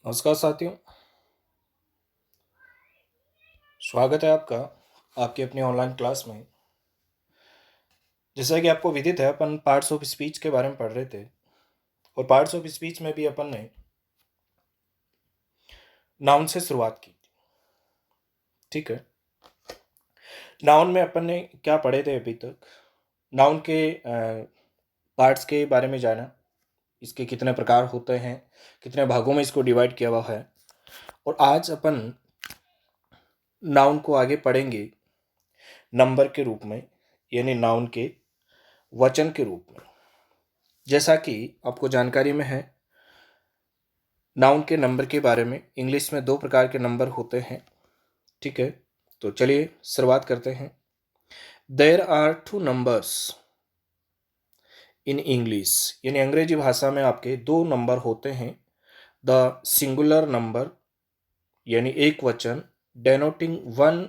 नमस्कार साथियों। स्वागत है आपका आपकी अपनी ऑनलाइन क्लास में। जैसा कि आपको विदित है, अपन पार्ट्स ऑफ स्पीच के बारे में पढ़ रहे थे और पार्ट्स ऑफ स्पीच में भी अपन ने नाउन से शुरुआत की थी। ठीक है, नाउन में अपन ने क्या पढ़े थे अभी तक? नाउन के पार्ट्स के बारे में जाना, इसके कितने प्रकार होते हैं, कितने भागों में इसको डिवाइड किया हुआ है। और आज अपन नाउन को आगे पढ़ेंगे नंबर के रूप में, यानी नाउन के वचन के रूप में। जैसा कि आपको जानकारी में है, नाउन के नंबर के बारे में, इंग्लिश में 2 प्रकार के नंबर होते हैं। ठीक है, तो चलिए शुरुआत करते हैं। There are 2 numbers in English, यानी अंग्रेजी भाषा में आपके 2 नंबर होते हैं। द सिंगुलर नंबर यानी एक वचन, डेनोटिंग वन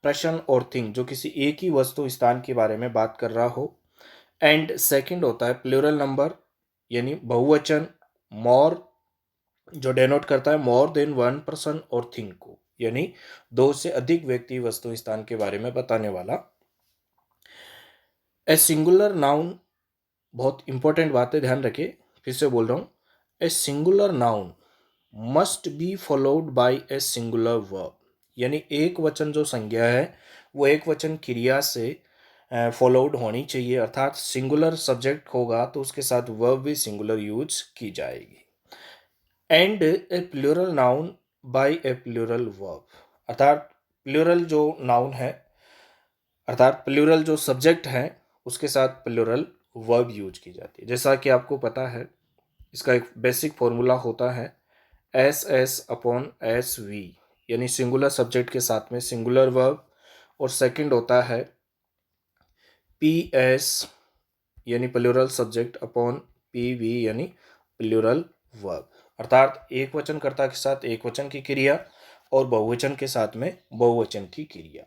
पर्सन और थिंग, जो किसी एक ही वस्तु स्थान के बारे में बात कर रहा हो। एंड सेकंड होता है प्लूरल नंबर यानी बहुवचन, मोर, जो डेनोट करता है मोर देन वन पर्सन और थिंग को, यानी 2 से अधिक व्यक्ति वस्तु स्थान के बारे में बताने वाला। ए सिंगुलर नाउन, बहुत इंपॉर्टेंट बात है, ध्यान रखिए, फिर से बोल रहा हूं। A singular noun must be followed by a singular verb, यानी एक वचन जो संज्ञा है वो एक वचन क्रिया से फॉलोड होनी चाहिए, अर्थात सिंगुलर सब्जेक्ट होगा तो उसके साथ वर्ब भी सिंगुलर यूज की जाएगी। And a plural noun by a plural verb, अर्थात प्लूरल जो नाउन है, अर्थात प्लूरल जो सब्जेक्ट है उसके साथ प्लूरल वर्ब यूज की जाती है। जैसा कि आपको पता है, इसका एक बेसिक फॉर्मूला होता है S S upon S V, यानी सिंगुलर सब्जेक्ट के साथ में सिंगुलर वर्ब, और सेकंड होता है पी एस यानी plural subject upon P V यानी प्लूरल वर्ब, अर्थात एक वचन कर्ता के साथ एक वचन की क्रिया और बहुवचन के साथ में बहुवचन की क्रिया।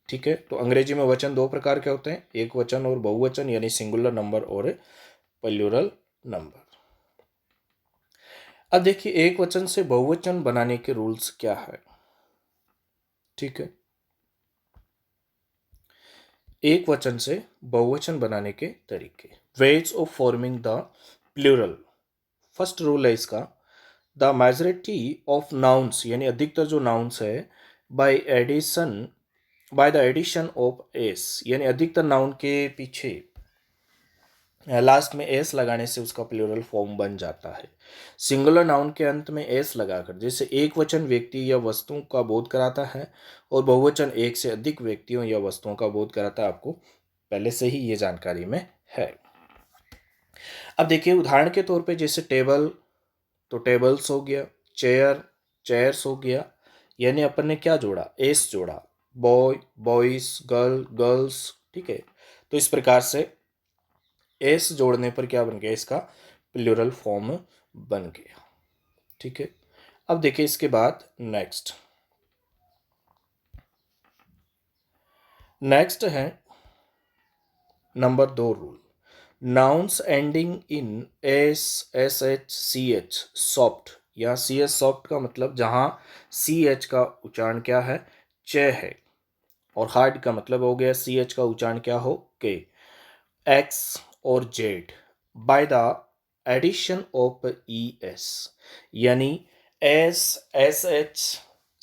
ठीक है, तो अंग्रेजी में वचन 2 प्रकार के होते हैं, एक वचन और बहुवचन, यानी सिंगुलर नंबर और प्लूरल नंबर। अब देखिए एक वचन से बहुवचन बनाने के रूल्स क्या है। ठीक है, एक वचन से बहुवचन बनाने के तरीके, ways of forming the plural. First rule है इसका, द मेजॉरिटी ऑफ नाउन्स, यानी अधिकतर जो नाउन्स है, by the addition of S, यानी अधिकतर नाउन के पीछे लास्ट में एस लगाने से उसका प्लूरल फॉर्म बन जाता है। सिंगुलर नाउन के अंत में एस लगाकर, जैसे एक वचन व्यक्ति या वस्तुओं का बोध कराता है और बहुवचन एक से अधिक व्यक्तियों या वस्तुओं का बोध कराता है, आपको पहले से ही ये जानकारी में है। अब देखिए उदाहरण के तौर पे, जैसे टेबल तो टेबल्स हो गया, चेयर चेयर्स हो गया, यानी अपन ने क्या जोड़ा, एस जोड़ा, बॉय बॉयज, गर्ल गर्ल्स। ठीक है, तो इस प्रकार से एस जोड़ने पर क्या बन गया, इसका प्लूरल फॉर्म बन गया। ठीक है, अब देखिए इसके बाद नेक्स्ट है number 2 rule, nouns ending in S S H C H soft, या सी एच सॉफ्ट का मतलब जहां सी एच का उच्चारण क्या है, च है, और हार्ड का मतलब हो गया सी एच का उच्चारण क्या हो, के, एक्स और Z, by the addition of E S, यानी S S H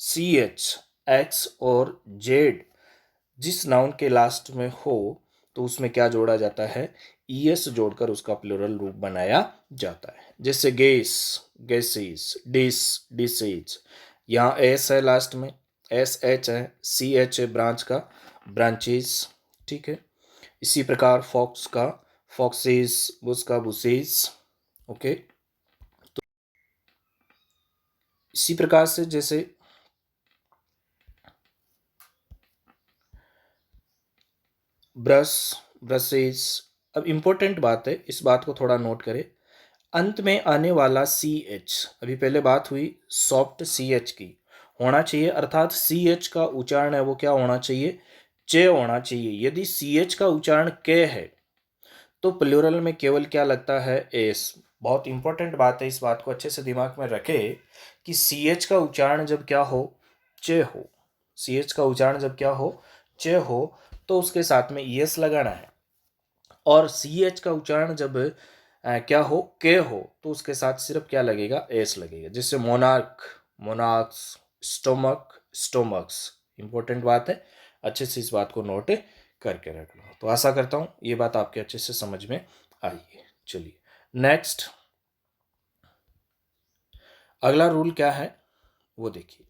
C H X और जेड जिस नाउन के लास्ट में हो तो उसमें क्या जोड़ा जाता है, ई एस जोड़कर उसका प्लूरल रूप बनाया जाता है। जैसे गेस गेसेस, डिस डिसेज, यहाँ एस है लास्ट में, एस एच है, सी एच है ब्रांच का, ब्रांचेस। ठीक है, इसी प्रकार फॉक्स का फॉक्सेस, बुश का बुसेस। ओके, तो इसी प्रकार से जैसे ब्रश ब्रशेस। अब इंपॉर्टेंट बात है, इस बात को थोड़ा नोट करें, अंत में आने वाला सी एच, अभी पहले बात हुई सॉफ्ट सी एच की, होना चाहिए, अर्थात सी एच का उच्चारण है वो क्या होना चाहिए, चे होना चाहिए। यदि सी एच का उच्चारण के है तो प्लूरल में केवल क्या लगता है, एस, बहुत इंपॉर्टेंट बात है, इस बात को अच्छे से दिमाग में रखे कि सी एच का उच्चारण जब क्या हो, चे हो, सी एच का उच्चारण जब क्या हो, चे हो, तो उसके साथ में ई एस लगाना है। और सी एच का उच्चारण जब क्या हो, के हो, तो उसके साथ सिर्फ क्या लगेगा, एस लगेगा। जैसे monarch, monarchs, stomach, stomachs. Important बात है, अच्छे से इस बात को नोट करके रखना। तो आशा करता हूँ ये बात आपके अच्छे से समझ में आई है। चलिए नेक्स्ट, अगला रूल क्या है वो देखिए।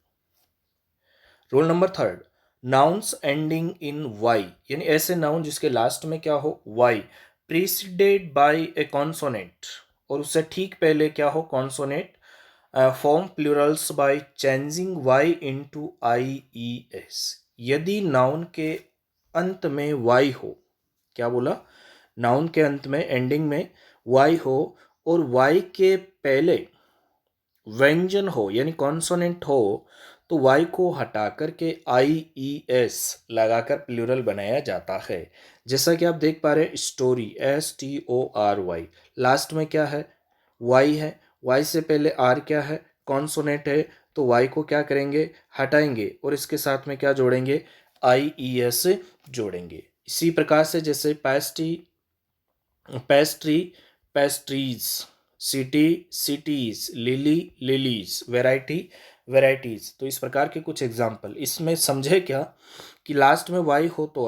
Rule number third, nouns ending in Y, यानी ऐसे नाउन जिसके लास्ट में क्या हो, Y, preceded by a consonant, और उससे ठीक पहले क्या हो, consonant, form plurals by changing Y into I E S. यदि नाउन के अंत में वाई हो, क्या बोला, नाउन के अंत में, एंडिंग में वाई हो, और वाई के पहले व्यंजन हो यानी कॉन्सोनेंट हो, तो वाई को हटा करके आई ई एस लगाकर प्लूरल बनाया जाता है। जैसा कि आप देख पा रहे हैं, story, S T O R Y, last में क्या है, वाई है, वाई से पहले आर क्या है, कॉन्सोनेंट है, तो वाई को क्या करेंगे, हटाएंगे, और इसके साथ में क्या जोड़ेंगे, आई ई एस जोड़ेंगे। इसी प्रकार से जैसे pastry, pastry, pastries, city, cities, lily, lilies, variety, varieties. तो इस प्रकार के कुछ एग्जाम्पल इसमें समझे क्या, कि लास्ट में वाई हो तो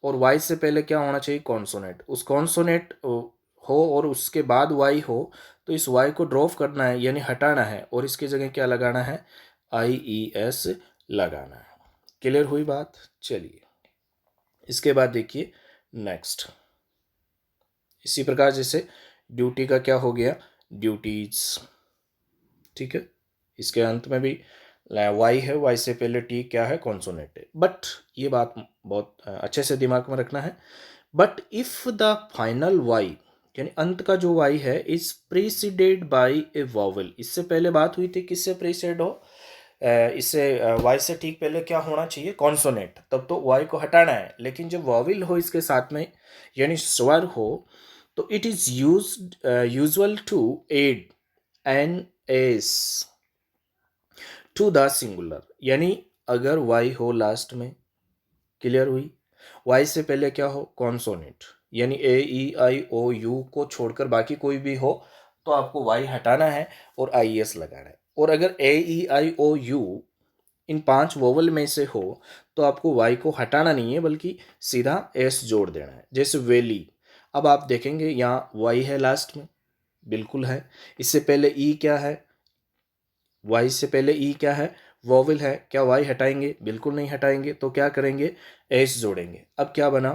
और वाई से पहले क्या होना चाहिए, कॉन्सोनेंट, उस कॉन्सोनेंट हो और उसके बाद वाई हो, तो इस वाई को ड्रॉप करना है यानी हटाना है, और इसकी जगह क्या लगाना है, आई ई एस लगाना है। क्लियर हुई बात। चलिए इसके बाद देखिए नेक्स्ट, इसी प्रकार जैसे ड्यूटी का क्या हो गया, ड्यूटीज, ठीक है, इसके अंत में भी वाई है, वाई से पहले टी क्या है, कॉन्सोनेंट है। बट ये बात बहुत अच्छे से दिमाग में रखना है, but if the final Y, यानी अंत का जो वाई है, is preceded by a vowel, इससे पहले बात हुई थी किससे प्रीसीड हो, इससे वाई से ठीक पहले क्या होना चाहिए, कॉन्सोनेंट, तब तो वाई को हटाना है। लेकिन जब वॉवल हो इसके साथ में यानी स्वर हो, तो it is usual to add an S to the singular, यानी अगर वाई हो लास्ट में, क्लियर हुई, वाई से पहले क्या हो, कॉन्सोनेंट, यानी ए ई आई ओ यू को छोड़कर बाकी कोई भी हो, तो आपको वाई हटाना है और आई एस लगाना है। और अगर ए ई आई ओ यू इन 5 वोवल में से हो, तो आपको वाई को हटाना नहीं है बल्कि सीधा एस जोड़ देना है। जैसे वेली, अब आप देखेंगे यहाँ वाई है लास्ट में, बिल्कुल है, इससे पहले ई क्या है, वाई से पहले ई क्या है, वोवल है, क्या वाई हटाएंगे, बिल्कुल नहीं हटाएंगे, तो क्या करेंगे, एस जोड़ेंगे। अब क्या बना,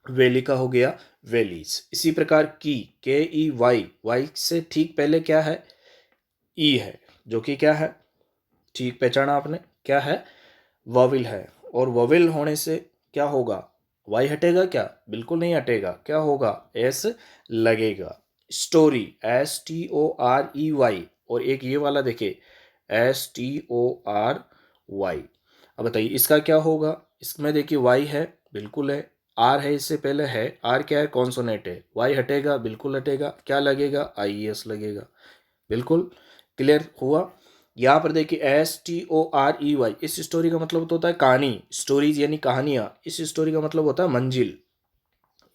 वेली का हो गया वेलीज। इसी प्रकार की, के ई वाई, वाई से ठीक पहले क्या है, ई है, जो कि क्या है, ठीक पहचाना आपने, क्या है, वॉविल है, और वॉविल होने से क्या होगा, वाई हटेगा क्या, बिल्कुल नहीं हटेगा, क्या होगा, एस लगेगा। Story, S T O R E Y, और एक ये वाला देखिए, S T O R Y. अब बताइए इसका क्या होगा, इसमें देखिए वाई है, बिल्कुल है, आर है, इससे पहले है, आर क्या है, कॉन्सोनेंट है, वाई हटेगा, बिल्कुल हटेगा, क्या लगेगा, आई एस लगेगा, बिल्कुल। क्लियर हुआ। यहाँ पर देखिए S T O R E Y, इस स्टोरी का मतलब तो होता है कहानी, स्टोरीज यानी कहानियाँ, इस स्टोरी का मतलब होता है मंजिल,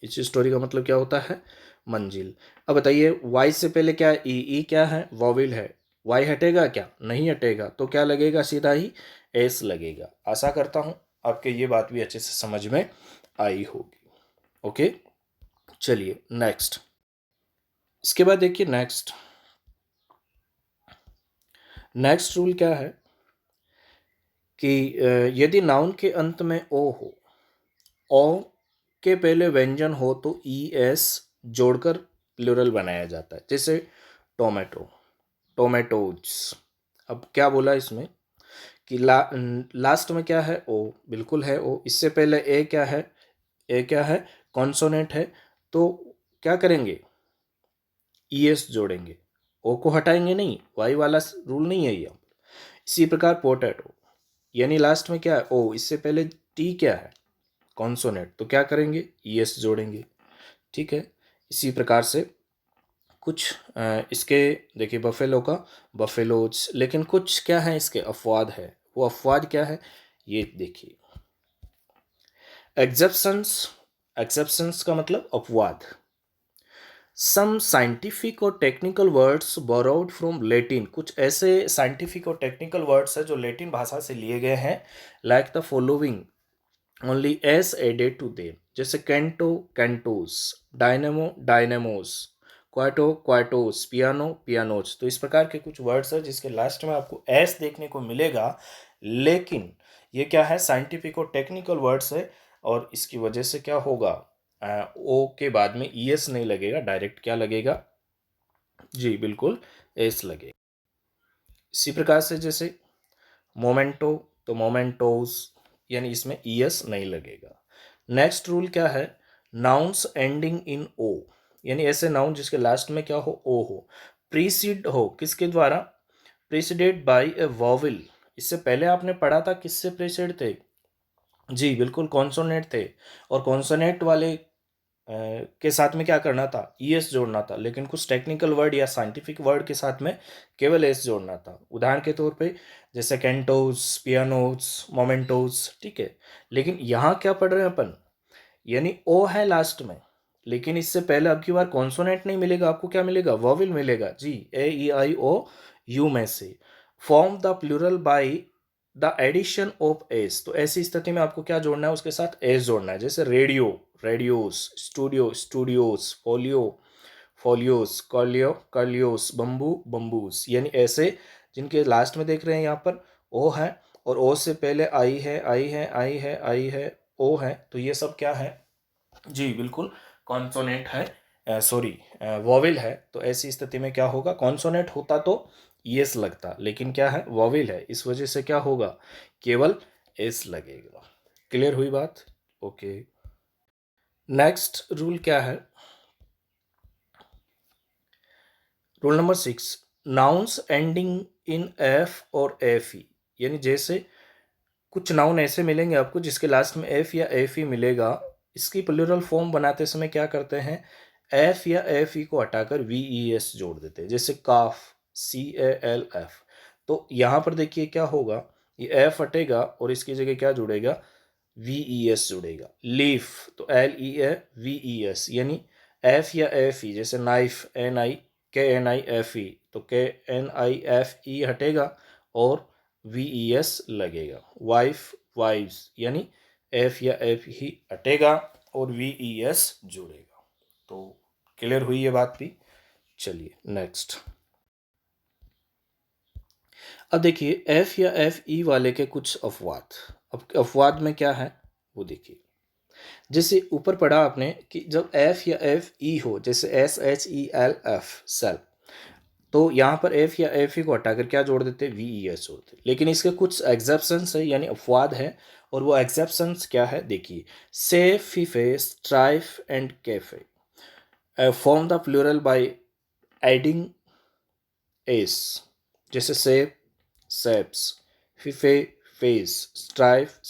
इस स्टोरी का मतलब क्या होता है, मंजिल। अब बताइए वाई से पहले क्या है, ई क्या है, वॉविल है, वाई हटेगा क्या, नहीं हटेगा, तो क्या लगेगा, सीधा ही एस लगेगा। आशा करता हूँ आपके ये बात भी अच्छे से समझ में आई होगी। ओके, चलिए नेक्स्ट, इसके बाद देखिए नेक्स्ट, नेक्स्ट रूल क्या है कि यदि नाउन के अंत में ओ के पहले व्यंजन हो, तो ई एस जोड़कर प्लूरल बनाया जाता है। जैसे टोमेटो, टोमेटोज। अब क्या बोला इसमें कि लास्ट में क्या है, ओ, बिल्कुल है ओ, इससे पहले ए क्या है, ए क्या है, कॉन्सोनेंट है, तो क्या करेंगे, ई एस जोड़ेंगे, ओ को हटाएंगे नहीं, वाई वाला रूल नहीं है ये। इसी प्रकार पोटैटो, यानी लास्ट में क्या है, ओ, इससे पहले टी क्या है, कॉन्सोनेंट, तो क्या करेंगे, ई एस जोड़ेंगे, ठीक है। इसी प्रकार से कुछ इसके देखिए बफेलो का बफेलोज, लेकिन कुछ क्या है इसके अपवाद है। वो अपवाद क्या है ये देखिए, एक्सेप्शंस। एक्सेप्शंस का मतलब अपवाद। सम साइंटिफिक और technical words borrowed from Latin, कुछ ऐसे साइंटिफिक और टेक्निकल वर्ड्स है जो लेटिन भाषा से लिए गए हैं। Like the following only S added to them, जैसे canto cantos, dynamo dynamos, quarto quartos, piano pianos. तो इस प्रकार के कुछ वर्ड्स है जिसके लास्ट में आपको एस देखने को मिलेगा, लेकिन ये क्या है साइंटिफिक और टेक्निकल वर्ड्स है, और इसकी वजह से क्या होगा ओ के बाद में ईएस नहीं लगेगा, डायरेक्ट क्या लगेगा, जी बिल्कुल एस लगेगा। इसी प्रकार से जैसे मोमेंटो, तो मोमेंटोस, यानी इसमें ईएस नहीं लगेगा। नेक्स्ट रूल क्या है, नाउन्स एंडिंग इन ओ, यानी ऐसे नाउन जिसके लास्ट में क्या हो, ओ हो, प्रीसीड हो किसके द्वारा, प्रीसीडेड बाय ए वॉवल। इससे पहले आपने पढ़ा था किससे प्रीसीड थे, जी बिल्कुल कॉन्सोनेंट थे, और कॉन्सोनेंट वाले के साथ में क्या करना था, ईएस जोड़ना था, लेकिन कुछ टेक्निकल वर्ड या साइंटिफिक वर्ड के साथ में केवल एस जोड़ना था। उदाहरण के तौर पे जैसे कैंटोस, पियानोस, मोमेंटोस, ठीक है। लेकिन यहाँ क्या पढ़ रहे हैं अपन, यानी ओ है लास्ट में, लेकिन इससे पहले अब की बार कॉन्सोनेंट नहीं मिलेगा, आपको क्या मिलेगा, वॉवेल मिलेगा, जी ए ई आई ओ यू में से। Form the plural by the addition of S, तो ऐसी स्थिति में आपको क्या जोड़ना है, उसके साथ एस जोड़ना है। जैसे radio radios, studio studios, folio folios, curio curios, bamboo bamboos, यानी ऐसे जिनके लास्ट में देख रहे हैं यहाँ पर ओ है, और ओ से पहले आई है आई है आई है आई है ओ है, तो ये सब क्या है, जी बिल्कुल कॉन्सोनेंट है, सॉरी वॉवेल है। तो ऐसी स्थिति में क्या होगा, कॉन्सोनेंट होता तो यस लगता, लेकिन क्या है वॉवेल है, इस वजह से क्या होगा, केवल एस लगेगा। क्लियर हुई बात, ओके। नेक्स्ट रूल क्या है, rule number 6, nouns ending in F और एफ ई, यानी जैसे कुछ नाउन ऐसे मिलेंगे आपको जिसके लास्ट में एफ या एफ ई मिलेगा, इसकी प्लूरल फॉर्म बनाते समय क्या करते हैं, एफ या एफ ई को हटाकर वी ई एस जोड़ देते हैं। जैसे काफ, सी ए एल एफ, तो यहाँ पर देखिए क्या होगा, ये एफ हटेगा और इसकी जगह क्या जुड़ेगा, वी ई एस जुड़ेगा। लीफ, तो L E A V E S, यानी एफ या एफ ई, जैसे नाइफ, एन आई के एन आई एफ ई, तो के एन आई एफ ई हटेगा और वी ई एस लगेगा। वाइफ वाइव्स, यानी एफ या एफ ही हटेगा और वी ई एस जुड़ेगा। तो क्लियर हुई ये बात भी, चलिए नेक्स्ट। अब देखिए एफ या एफ ई वाले के कुछ अपवाद। अब अपवाद में क्या है वो देखिए, जैसे ऊपर पढ़ा आपने कि जब एफ या एफ ई हो, जैसे S H E L F shelf, तो यहाँ पर एफ या एफ ई को हटाकर क्या जोड़ देते, वी ई एस जोड़ते। लेकिन इसके कुछ एग्जेप्शंस है, यानी अपवाद है, और वो एग्जेप्शंस क्या है देखिए, safe, fife, strife and cafe form the plural by adding s, जैसे safe safes, fife fifes, strife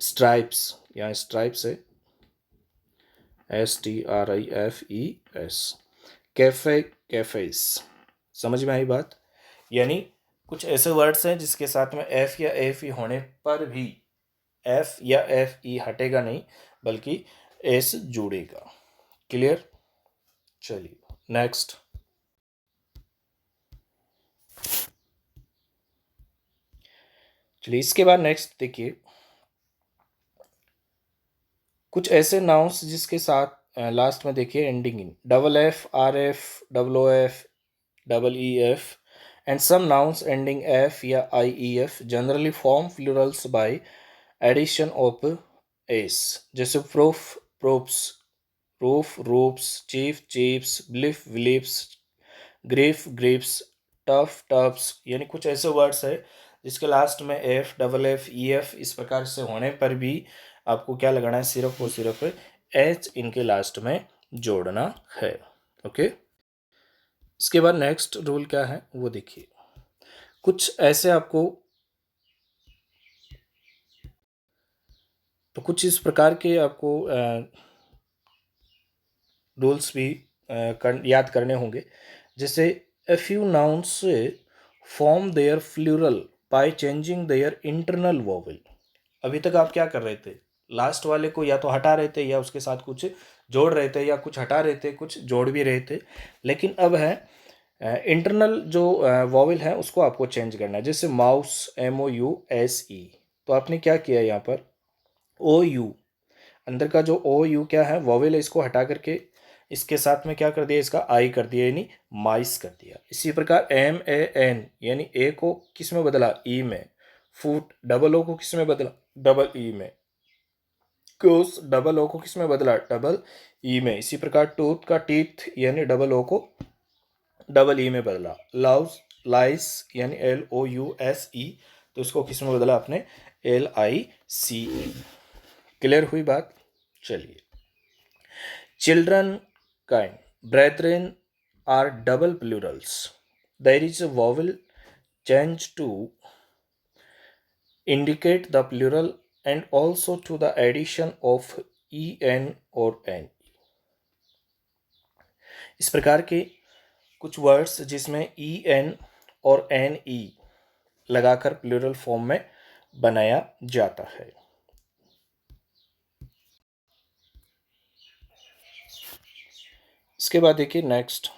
stripes, यहाँ स्ट्राइप्स है s t r i f e s, cafe cafes. समझ में आई बात, यानी कुछ ऐसे वर्ड्स हैं जिसके साथ में एफ या एफ ई होने पर भी एफ या एफ ई हटेगा नहीं, बल्कि एस जुड़ेगा। क्लियर, चलिए नेक्स्ट। चलिए इसके बाद नेक्स्ट देखिए, कुछ ऐसे नाउन्स जिसके साथ लास्ट में देखिए ending in double f, r f, double f, double e f, and some nouns ending f या i e f generally form plurals by addition of s, जैसे proof proofs, roof roofs, chief chiefs, belief beliefs, grief griefs, tough toughs, यानी कुछ ऐसे words है जिसके last में f double f e f इस प्रकार से होने पर भी आपको क्या लगाना है, सिर्फ और सिर्फ एच इनके लास्ट में जोड़ना है। ओके, इसके बाद नेक्स्ट रूल क्या है वो देखिए, कुछ ऐसे आपको, तो कुछ इस प्रकार के आपको रूल्स भी याद करने होंगे। जैसे a few nouns form their plural by changing their internal vowel. अभी तक आप क्या कर रहे थे, लास्ट वाले को या तो हटा रहे थे या उसके साथ कुछ जोड़ रहे थे, या कुछ हटा रहे थे कुछ जोड़ भी रहे थे। लेकिन अब है इंटरनल जो वॉवेल है उसको आपको चेंज करना है। जैसे माउस, MOUSE, तो आपने क्या किया यहाँ पर OU, अंदर का जो OU क्या है वॉवेल है, इसको हटा करके इसके साथ में क्या कर दिया, इसका आई कर दिया यानी माइस कर दिया। इसी प्रकार MAN यानी ए को किस में बदला, ई में। फुट, डबल ओ को किस में बदला, डबल ई में। कोस, डबल ओ को किस में बदला, डबल ई में। इसी प्रकार टूथ का टीथ यानी डबल ओ को डबल ई में बदला। लव्स, लाइस यानी LOUSE, तो इसको किस में बदला आपने, LICE। क्लियर हुई बात। चलिए, children kine, brethren are double plurals. There is a vowel change to indicate the plural and also to the addition of en और n। इस प्रकार के कुछ वर्ड्स जिसमें en और ne लगाकर प्लूरल फॉर्म में बनाया जाता है। इसके बाद देखिए next,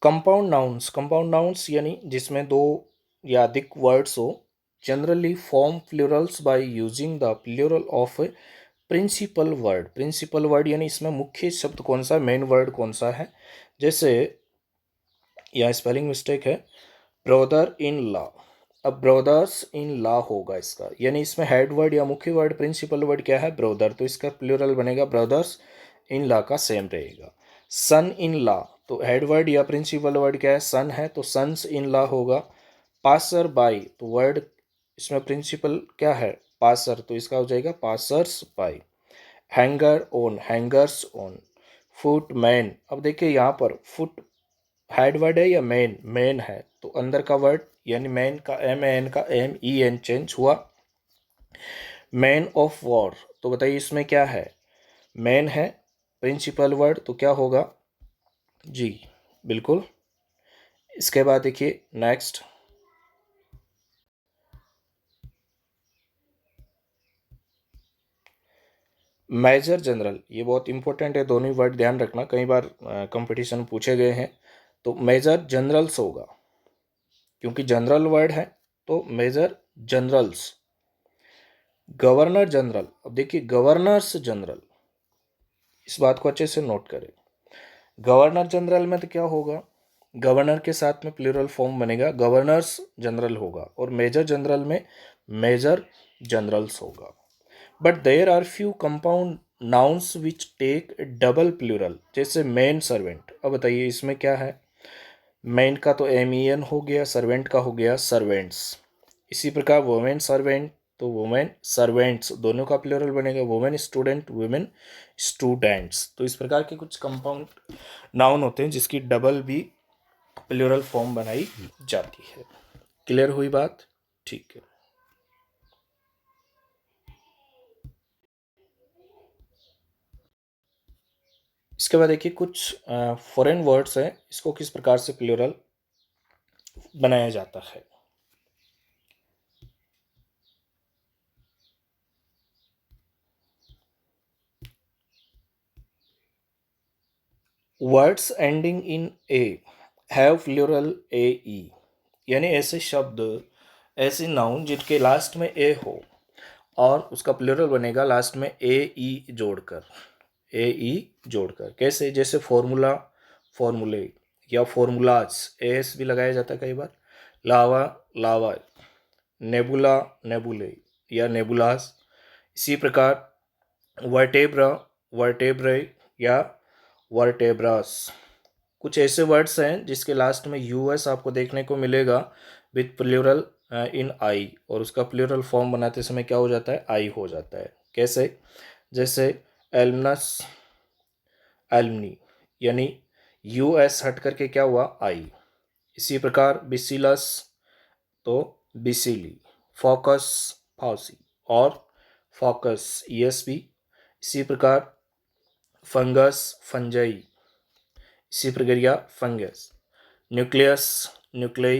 compound nouns. Compound nouns यानी जिसमें दो या अधिक वर्ड्स हो, generally form plurals by using the plural of principal word. Principal word यानी इसमें मुख्य शब्द कौन सा, मेन वर्ड कौन सा है। जैसे यहाँ स्पेलिंग मिस्टेक है, ब्रदर इन लॉ। अब ब्रदर्स इन लॉ होगा इसका, यानी इसमें हेड वर्ड या मुख्य वर्ड प्रिंसिपल वर्ड क्या है, ब्रदर, तो इसका प्लूरल बनेगा ब्रदर्स इन लॉ का सेम रहेगा। सन इन लॉ, तो हेड वर्ड या प्रिंसिपल वर्ड क्या है, सन है, तो सन्स इन लॉ होगा। पासर बाई, तो वर्ड इसमें प्रिंसिपल क्या है, पासर, तो इसका हो जाएगा passers by. Hanger on, hangers on. Foot man, अब देखिए यहाँ पर फुट हेड वर्ड है या मेन, मेन है, तो अंदर का वर्ड यानी मैन का MAN का MEN चेंज हुआ। मैन ऑफ वॉर, तो बताइए इसमें क्या है, मैन है, प्रिंसिपल वर्ड, तो क्या होगा जी, बिल्कुल। इसके बाद देखिए नेक्स्ट, मेजर जनरल, ये बहुत इंपॉर्टेंट है, दोनों वर्ड ध्यान रखना, कई बार कंपटीशन पूछे गए हैं। तो मेजर जनरल्स होगा, क्योंकि जनरल वर्ड है तो मेजर जनरल्स। गवर्नर जनरल, अब देखिए गवर्नर्स जनरल, इस बात को अच्छे से नोट करें। गवर्नर जनरल में तो क्या होगा, गवर्नर के साथ में प्लूरल फॉर्म बनेगा, गवर्नर्स जनरल होगा, और मेजर जनरल में मेजर जनरल्स होगा। But there are few compound nouns which take double plural, जैसे मेन सर्वेंट। अब बताइए इसमें क्या है, मैन का तो MEN हो गया, सर्वेंट का हो गया सर्वेंट्स। इसी प्रकार वुमेन सर्वेंट, तो वुमेन सर्वेंट्स, दोनों का प्लूरल बनेगा, वुमेन स्टूडेंट, वुमेन स्टूडेंट्स। तो इस प्रकार के कुछ कंपाउंड नाउन होते हैं जिसकी डबल भी प्लूरल फॉर्म बनाई जाती है। क्लियर हुई बात, ठीक है। इसके बाद देखिए कुछ फॉरेन वर्ड्स हैं, इसको किस प्रकार से प्लूरल बनाया जाता है। Words ending in A have plural AE, यानी ऐसे शब्द, ऐसे नाउन जिनके लास्ट में ए हो और उसका प्लूरल बनेगा लास्ट में AE जोड़कर, AE जोड़कर। कैसे, जैसे फॉर्मूला, फॉर्मूले, या फॉर्मूलाज, AS भी लगाया जाता है कई बार। लावा, लावा। नेबुला, नेबुले या नेबुलास। इसी प्रकार वर्टेब्रा, वर्टेब्रे या वर्टेब्रास। कुछ ऐसे वर्ड्स हैं जिसके लास्ट में US आपको देखने को मिलेगा विथ प्लूरल इन आई, और उसका प्लूरल फॉर्म बनाते समय क्या हो जाता है, आई हो जाता है। कैसे, जैसे एल्मनस, एल्मनी, यानी US हट करके क्या हुआ, आई। इसी प्रकार बिसिलस, तो बिसिली। फोकस, फॉसी, और फोकस ESP। इसी प्रकार फंगस, फंजाई, इसी प्रक्रिया fungus. Nucleus, nuclei,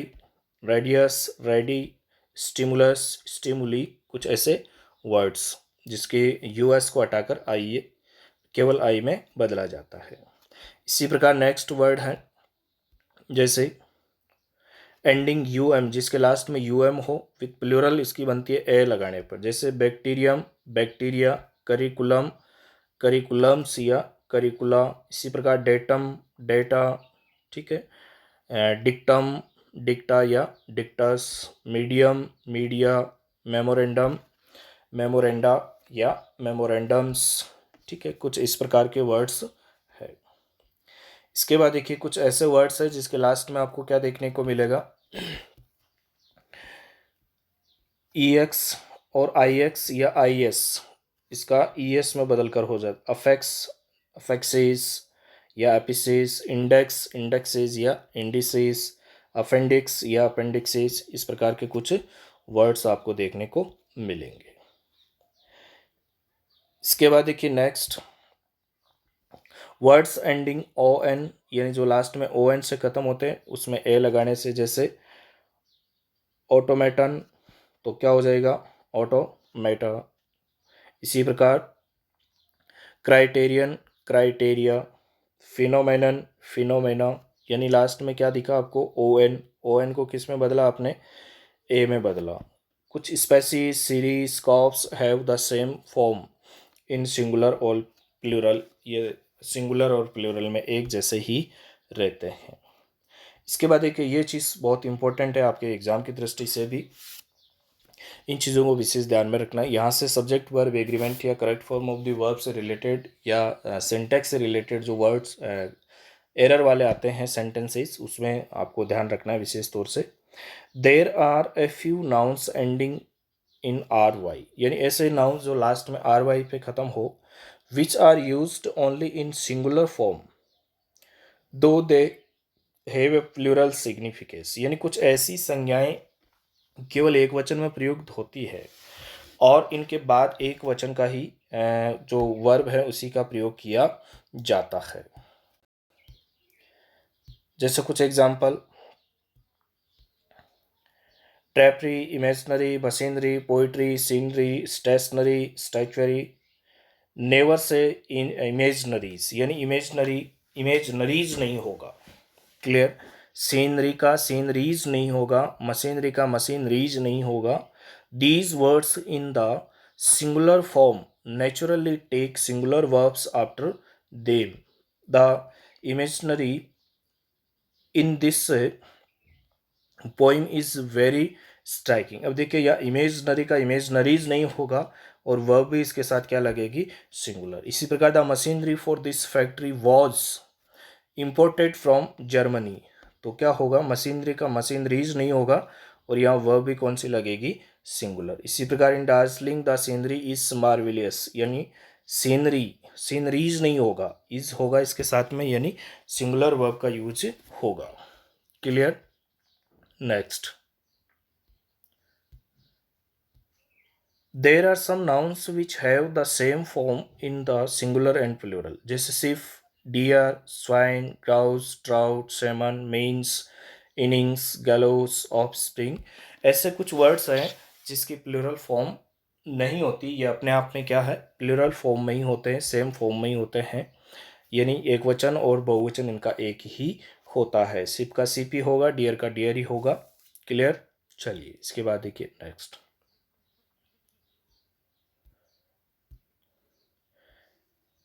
radius, radii, stimulus, stimuli, कुछ ऐसे वर्ड्स जिसके यूएस को हटाकर आई केवल आई में बदला जाता है। इसी प्रकार नेक्स्ट वर्ड है जैसे एंडिंग यूएम, जिसके लास्ट में यूएम हो विथ प्लूरल इसकी बनती है ए लगाने पर, जैसे बैक्टीरियम, बैक्टीरिया, करिकुलम, करिकुलम्स या करिकुला। इसी प्रकार डेटम, डेटा, ठीक है, डिक्टम, डिक्टा या डिक्टस, मीडियम, मीडिया, मेमोरेंडम, मेमोरेंडा या मेमोरेंडम्स, ठीक है। कुछ इस प्रकार के वर्ड्स है। इसके बाद देखिए कुछ ऐसे वर्ड्स है जिसके लास्ट में आपको क्या देखने को मिलेगा, ई एक्स और आई एक्स या आई एस, इसका ई एस में बदल कर हो जाता, अफेक्स, अफेक्सेस या एपिसेस, इंडेक्स, इंडेक्सेस या इंडिसेस, अपेंडिक्स या अपेंडिक्सेस, इस प्रकार के कुछ वर्ड्स आपको देखने को मिलेंगे। इसके बाद देखिए next words ending O N, यानी जो लास्ट में ओ एन से खत्म होते हैं उसमें ए लगाने से, जैसे ऑटोमेटन, तो क्या हो जाएगा ऑटोमेटा। इसी प्रकार क्राइटेरियन, क्राइटेरिया, फिनोमेनन, फिनोमेना, यानी लास्ट में क्या दिखा आपको ओ एन, ओ एन को किस में बदला आपने ए में बदला। कुछ species, series, corps have the same form in singular और प्लूरल, ये सिंगुलर और प्लूरल में एक जैसे ही रहते हैं। इसके बाद देखिए ये चीज़ बहुत इंपॉर्टेंट है आपके एग्जाम की दृष्टि से भी, इन चीज़ों को विशेष ध्यान में रखना है। यहाँ से सब्जेक्ट वर्ब एग्रीमेंट या correct form of the verb से रिलेटेड या सिंटैक्स से रिलेटेड जो वर्ड्स एरर वाले आते हैं सेंटेंसेस, उसमें आपको ध्यान रखना है विशेष तौर से। There are a few nouns ending in R Y, यानी ऐसे नाउन्स जो लास्ट में आर वाई पे ख़त्म हो, which are used only in singular form though they have a plural significance, यानी कुछ ऐसी संज्ञाएं केवल एक वचन में प्रयुक्त होती है और इनके बाद एक वचन का ही जो वर्ब है उसी का प्रयोग किया जाता है। जैसे कुछ example, drapery, imaginary, machinery, poetry, scenery, stationery, statuary. Never say in इमेजनरीज, यानी इमेजनरी इमेजनरीज नहीं होगा, क्लियर। सीनरी का सीनरीज नहीं होगा, मशीनरी का मशीनरीज नहीं होगा। These words in the singular form naturally take singular verbs after them. The imagery in this poem is very striking. अब देखिए या इमेजनरी का इमेजनरीज नहीं होगा और वर्ब भी इसके साथ क्या लगेगी, सिंगुलर। इसी प्रकार the machinery for this factory was imported from Germany, तो क्या होगा, मशीनरी का मशीनरीज नहीं होगा और यहाँ वर्ब भी कौन सी लगेगी, सिंगुलर। इसी प्रकार इन डार्जिलिंग द सीनरी इज मार्वेलियस, यानी सीनरी सीनरीज नहीं होगा, इज होगा इसके साथ में, यानी सिंगुलर वर्ब का यूज होगा, clear. Next, there are some nouns which have the same form in the singular and plural, जैसे sheep, deer, swine, grouse, trout, salmon, means, innings, gallows, offspring. ऐसे कुछ वर्ड्स हैं जिसकी प्लूरल फॉर्म नहीं होती, ये अपने आप में क्या है, प्लूरल फॉर्म में ही होते हैं, सेम फॉर्म में ही होते हैं, यानी एक वचन और बहुवचन इनका एक ही होता है। सिप का सिप ही होगा, डियर का डियर ही होगा, क्लियर। चलिए इसके बाद देखिए next,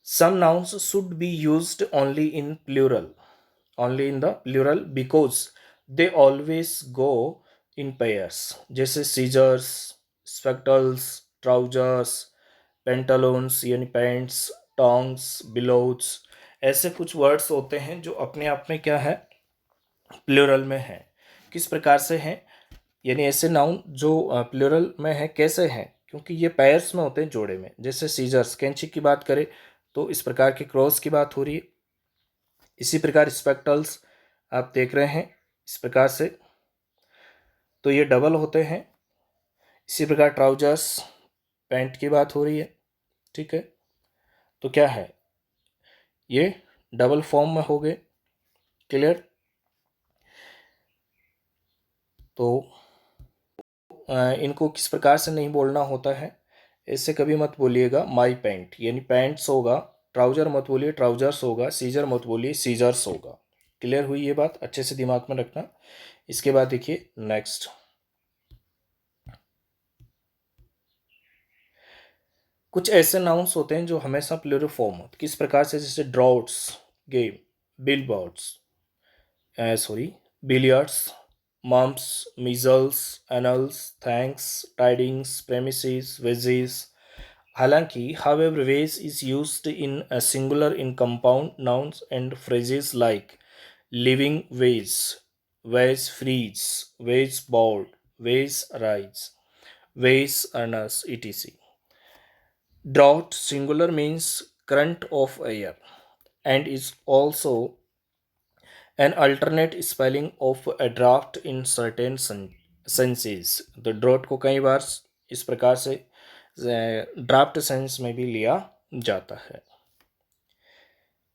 some nouns should be used only in plural, only in the plural because they always go in pairs, जैसे scissors, spectacles, trousers, pantaloons यानी पैंट्स, tongs, billows। ऐसे कुछ वर्ड्स होते हैं जो अपने आप में क्या है, प्लूरल में है। किस प्रकार से हैं, यानी ऐसे नाउन जो प्लूरल में है, कैसे हैं, क्योंकि ये पेयर्स में होते हैं, जोड़े में। जैसे सीजर्स, कैंची की बात करें तो इस प्रकार के क्रॉस की बात हो रही है। इसी प्रकार स्पेक्टल्स आप देख रहे हैं इस प्रकार से, तो ये डबल होते हैं। इसी प्रकार ट्राउजर्स, पैंट की बात हो रही है, ठीक है, तो क्या है, ये डबल फॉर्म में हो गए। क्लियर? तो इनको किस प्रकार से नहीं बोलना होता है, ऐसे कभी मत बोलिएगा माई पैंट, यानी पैंट्स होगा। ट्राउजर मत बोलिए ट्राउजर्स होगा। सीजर मत बोलिए सीजर्स होगा। क्लियर हुई ये बात? अच्छे से दिमाग में रखना। इसके बाद देखिए नेक्स्ट, कुछ ऐसे नाउन्स होते हैं जो हमेशा प्लूरल फॉर्म होते, किस प्रकार से, जैसे droughts, game, billboards, sorry billiards, mumps, measles, annuls, thanks, tidings, premises, wages. हालांकि however vase is used in a singular in compound nouns and phrases like living vase, vase freeze, vase board, vase rise, vase earners, etc. Drought singular means current of air and is also an alternate spelling of a draft in certain senses. तो drought को कई बार इस प्रकार से draft sense में भी लिया जाता है।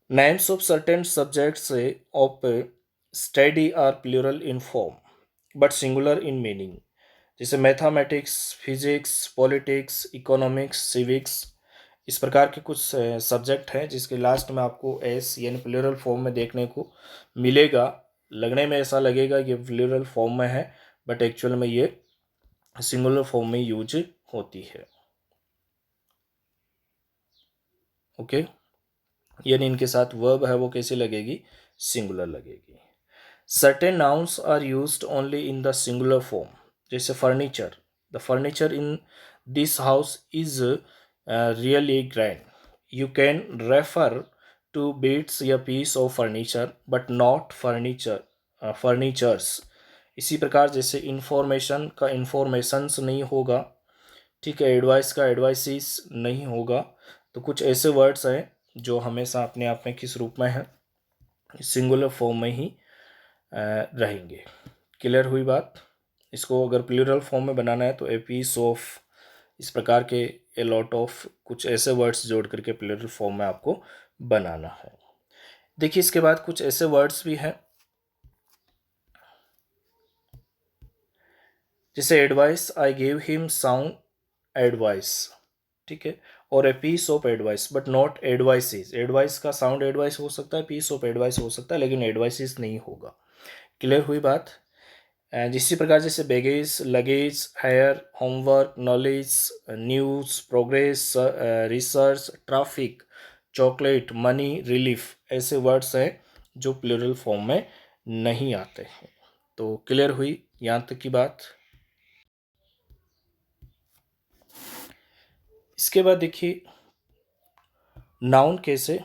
Names of certain subjects of study are plural in form but singular in meaning, जैसे mathematics, physics, politics, economics, civics. इस प्रकार के कुछ सब्जेक्ट हैं जिसके लास्ट में आपको एस यानी प्लूरल फॉर्म में देखने को मिलेगा। लगने में ऐसा लगेगा कि प्लूरल फॉर्म में है, बट एक्चुअल में ये सिंगुलर फॉर्म में यूज होती है। ओके, यानी इनके साथ वर्ब है वो कैसे लगेगी, सिंगुलर लगेगी। Certain nouns are used only in the singular form, जैसे furniture, the furniture in this house is really grand. You can refer to bits या piece of furniture but not furnitures. इसी प्रकार जैसे इंफॉर्मेशन का informations नहीं होगा, ठीक है, एडवाइस का एडवाइसिस नहीं होगा। तो कुछ ऐसे वर्ड्स हैं जो हमेशा अपने आप में किस रूप में है, सिंगुलर फॉर्म में ही रहेंगे। क्लियर हुई बात? इसको अगर प्लूरल फॉर्म में बनाना है तो ए पीस ऑफ, इस प्रकार के ए लॉट ऑफ कुछ ऐसे वर्ड्स जोड़ करके प्लूरल फॉर्म में आपको बनाना है। देखिए इसके बाद कुछ ऐसे वर्ड्स भी हैं जैसे advice, I give him sound advice, ठीक है, और a piece of advice but not advices. Advice का साउंड एडवाइस हो सकता है, पीस ऑफ एडवाइस हो सकता है, लेकिन एडवाइसिस नहीं होगा। क्लियर हुई बात? इसी प्रकार जैसे baggage, luggage, hire, homework, knowledge, news, progress, research, traffic, chocolate, money, relief, ऐसे वर्ड्स हैं जो प्लूरल फॉर्म में नहीं आते हैं। तो क्लियर हुई यहाँ तक की बात? इसके बाद देखिए नाउन कैसे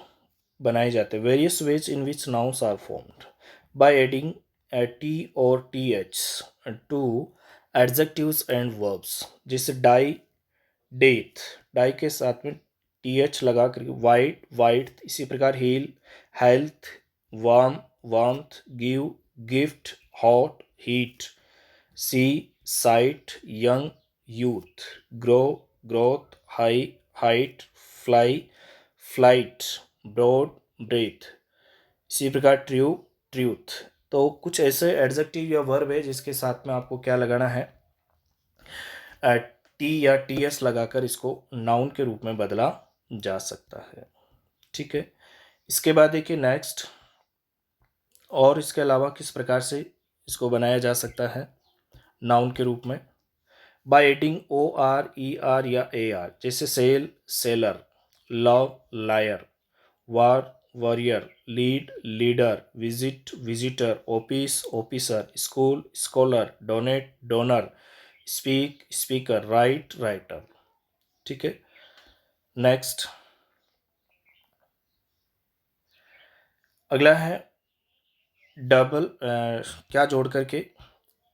बनाए जाते हैं। Various ways in which nouns are formed by adding t और t h to adjectives and verbs, जैसे डाई, डेथ, डाई के साथ में टी एच लगा कर, वाइट, वाइट, इसी प्रकार heal, health, warm, warmth, give, gift, hot, heat, see, sight, young, youth, grow, growth, high, height, fly, flight, broad, breadth, इसी प्रकार ट्रू, ट्रूथ। तो कुछ ऐसे एडजेक्टिव या वर्ब है जिसके साथ में आपको क्या लगाना है, टी या टी एस लगाकर इसको नाउन के रूप में बदला जा सकता है। ठीक है, इसके बाद देखिए नेक्स्ट, और इसके अलावा किस प्रकार से इसको बनाया जा सकता है नाउन के रूप में, by adding O R, E R या ए आर, जैसे sell, seller, love, liar, war, warrior, lead, leader, visit, visitor, office, officer, school, scholar, donate, donor, speak, speaker, write, writer. ठीक है, नेक्स्ट अगला है डबल क्या जोड़ करके,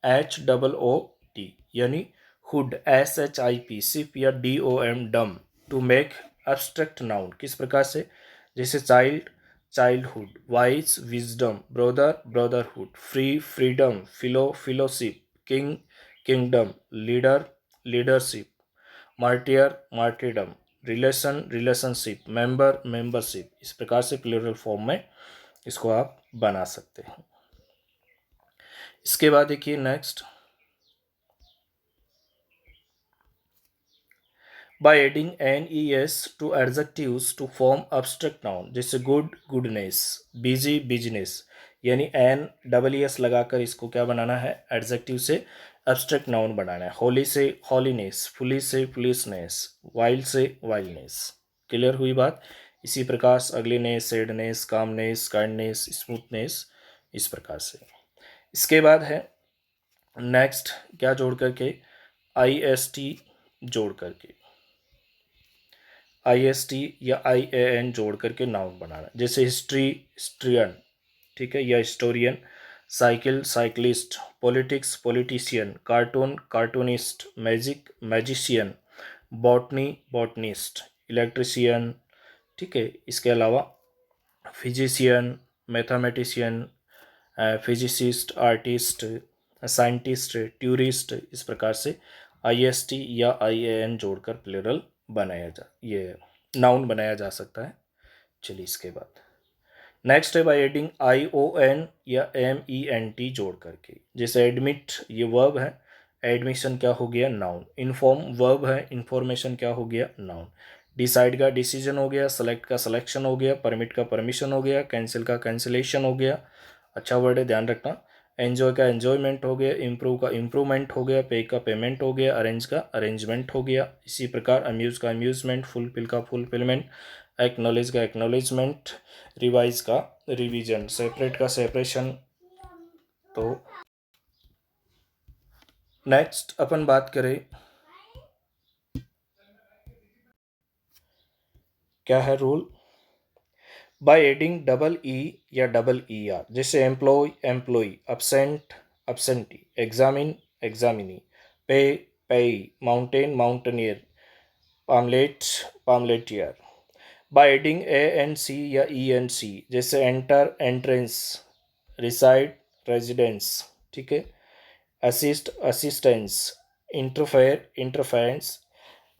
एच डबल ओ टी, यानी hood, S H I P, ship या D O M, dom, to make abstract noun, किस प्रकार से, जैसे child, childhood, wise, wisdom, brother, brotherhood, free, freedom, fellow, fellowship, king, kingdom, leader, leadership, martyr, martyrdom, relation, relationship, member, membership, इस प्रकार से plural form में इसको आप बना सकते हैं। इसके बाद देखिए next, by adding NES to adjectives to form abstract noun, जैसे गुड, गुडनेस, बिजी, बिजनेस, यानी एन डबल एस लगाकर इसको क्या बनाना है, एडजेक्टिव से एब्स्ट्रैक्ट नाउन बनाना है। होली से हॉलीनेस, फुली से फुलिसनेस, वाइल्ड से वाइल्डनेस। क्लियर हुई बात। इसी प्रकार से ugliness, sadness, calmness, kindness, smoothness, इस प्रकार से। इसके बाद है नेक्स्ट, क्या जोड़ करके, IST जोड़ करके, IST या IAN जोड़ करके नाउन बनाना, जैसे हिस्ट्री, हिस्ट्रियन, ठीक है, या historian, cycle, cyclist, politics, politician, cartoon, cartoonist, magic, magician, botany, botanist, electrician, ठीक है। इसके अलावा physician, mathematician, physicist, artist, scientist, tourist, इस प्रकार से IST या IAN जोड़कर प्लूरल बनाया ये नाउन बनाया जा सकता है। चलिए इसके बाद नेक्स्ट है बाय एडिंग ION या MENT जोड़ करके, जैसे एडमिट ये वर्ब है, एडमिशन क्या हो गया, नाउन। इन्फॉर्म वर्ब है, इन्फॉर्मेशन क्या हो गया, नाउन। डिसाइड का डिसीजन हो गया, सेलेक्ट का सिलेक्शन हो गया, परमिट का परमिशन हो गया, कैंसिल का कैंसिलेशन हो गया, अच्छा वर्ड है, ध्यान रखना। एंजॉय का एंजॉयमेंट हो गया, इम्प्रूव का इम्प्रूवमेंट हो गया, पे का पेमेंट हो गया, अरेंज का अरेंजमेंट हो गया। इसी प्रकार अम्यूज का अम्यूजमेंट, फुलफिल का फुलफिलमेंट, एक्नॉलेज का एक्नॉलेजमेंट, रिवाइज का रिवीजन, सेपरेट का सेपरेशन। तो नेक्स्ट अपन बात करें क्या है rule, by adding double E या डबल ई आर, जैसे employ, employ, absent, absentee, examine, examinee, pay, payee, mountain, mountaineer, pamphlet, pamphleteer. By adding ANC या ENC, जैसे एंटर, एंट्रेंस, रिसाइड, रेजिडेंस, ठीक है, assist, assistance, interfere, interference,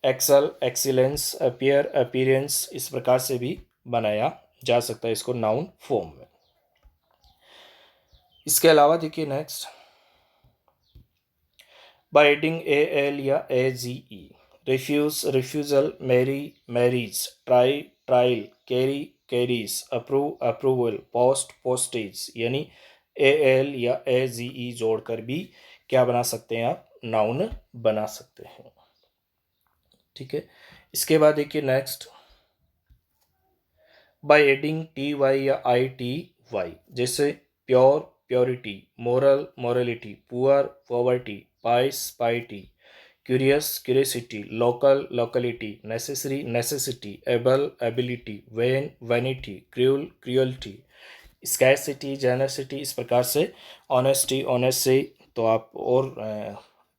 excel, excellence, appear, appearance, इस प्रकार से भी बनाया जा सकता है इसको नाउन फॉर्म में। इसके अलावा देखिए नेक्स्ट, बाय एडिंग AL या AGE, refuse, refusal, marry, marriage, try, trial, carry, carriage, approve, approval, post, postage, यानी AL या AGE जोड़कर भी क्या बना सकते हैं आप, नाउन बना सकते हैं, ठीक है। इसके बाद देखिए नेक्स्ट, बाय एडिंग TY या ITY, जैसे pure, purity, moral, morality, poor, poverty, pious, piety, curious, curiosity, local, locality, necessary, necessity, able, ability, vain, vanity, cruel, cruelty, scarcity, generosity, इस प्रकार से ऑनेस्टी, ऑनेस्टी। तो आप और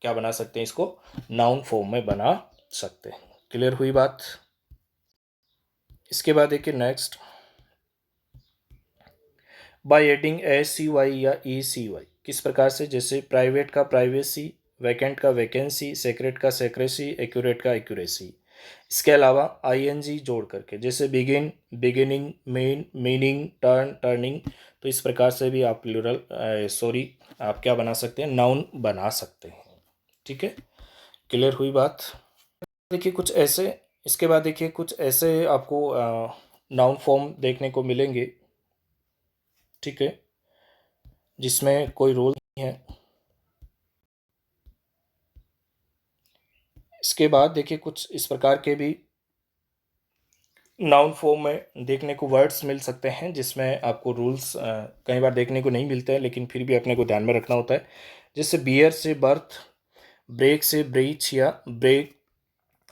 क्या बना सकते हैं इसको, नाउन फॉर्म में बना सकते हैं। क्लियर हुई बात। इसके बाद देखिए नेक्स्ट, बाय एडिंग SCY या ECY, किस प्रकार से, जैसे प्राइवेट का प्राइवेसी, वैकेंट का वैकेंसी, सेक्रेट का सेक्रेसी, एक्यूरेट का एक्यूरेसी। इसके अलावा ING जोड़ करके, जैसे begin, beginning, main, meaning, turn, turning. तो इस प्रकार से भी आप प्लूरल आप क्या बना सकते हैं, नाउन बना सकते हैं, ठीक है। क्लियर हुई बात। देखिए कुछ ऐसे, इसके बाद देखिए कुछ ऐसे आपको नाउन फॉर्म देखने को मिलेंगे, ठीक है, जिसमें कोई रूल नहीं है। इसके बाद देखिए कुछ इस प्रकार के भी नाउन फॉर्म में देखने को वर्ड्स मिल सकते हैं, जिसमें आपको रूल्स कई बार देखने को नहीं मिलते हैं, लेकिन फिर भी अपने को ध्यान में रखना होता है। जैसे बियर से बर्थ, ब्रेक से ब्रीच या ब्रेक,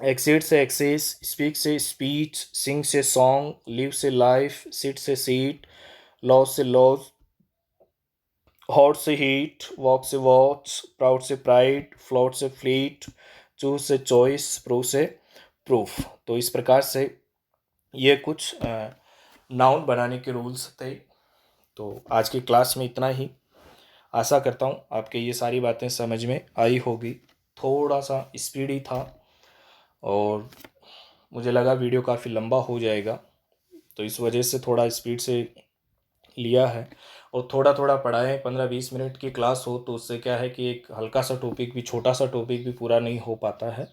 एक्सीड से एक्सेस, स्पीक से स्पीच, सिंग से सॉन्ग, लिव से लाइफ, सिट से सीट, लॉज से लॉज, हॉट से हीट, वॉक से वॉच, प्राउड से प्राइड, फ्लोट से फ्लीट, चूज से चॉइस, प्रूफ से प्रूफ। तो इस प्रकार से ये कुछ नाउन बनाने के रूल्स थे। तो आज की क्लास में इतना ही। आशा करता हूँ आपके ये सारी बातें समझ में आई होगी। थोड़ा सा स्पीडी था और मुझे लगा वीडियो काफ़ी लंबा हो जाएगा, तो इस वजह से थोड़ा स्पीड से लिया है। और थोड़ा थोड़ा पढ़ाएं, 15-20 मिनट की क्लास हो तो उससे क्या है कि एक हल्का सा टॉपिक भी, छोटा सा टॉपिक भी पूरा नहीं हो पाता है।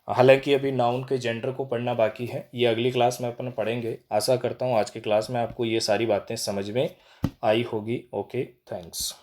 हालांकि अभी नाउन के जेंडर को पढ़ना बाकी है, ये अगली क्लास में अपन पढ़ेंगे। आशा करता हूँ आज की क्लास में आपको ये सारी बातें समझ में आई होगी। Okay, thanks.